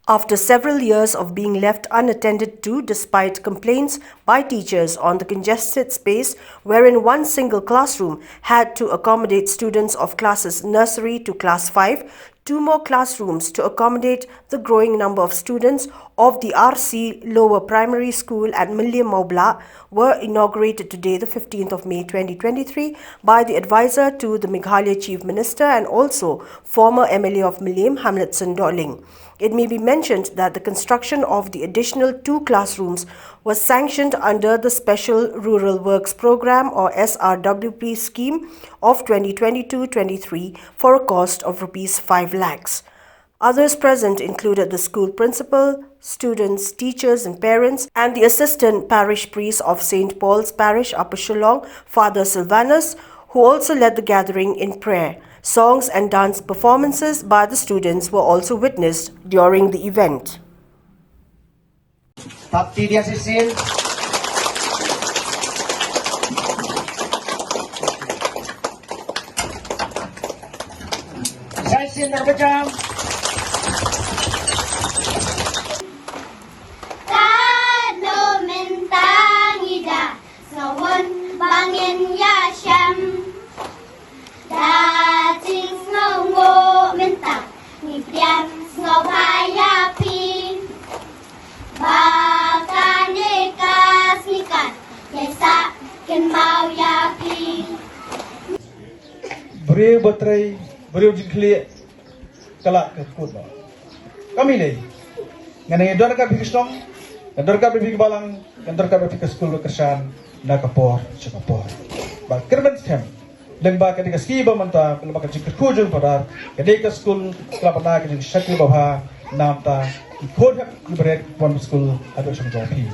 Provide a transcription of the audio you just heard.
After several years of being left unattended to despite complaints by teachers on the congested space wherein one single classroom had to accommodate students of classes nursery to class 5, two more classrooms to accommodate the growing number of students of the R.C Lower Primary School at Mylliem Mawblah were inaugurated today, the 15th of May 2023, by the advisor to the Meghalaya Chief Minister and also former MLA of Mylliem, Hamletson Dohling. It may be mentioned that the construction of the additional two classrooms was sanctioned under the Special Rural Works Program or Srwp scheme of 2022-23 for a cost of Rs 5 lakhs. Others present included the school principal, students, teachers and parents, and the assistant parish priest of St. Paul's Parish, Upper Shillong, Father Sylvanus, who also led the gathering in prayer. Songs and dance performances by the students were also witnessed during the event. Beriau berterai, beriau jikli kalak ke kuda. Kami ni, nganai dorka bikistong, dorka bikbalang, dorka bikskul berkesan, nak kapor, cakapor. Bak kerban stem, lembah ketika skiba manta, lembah ketika kujung pada, ketika skul kelapa ketika syakil babha, nam ta, ikut berat pon skul ada semua jopi.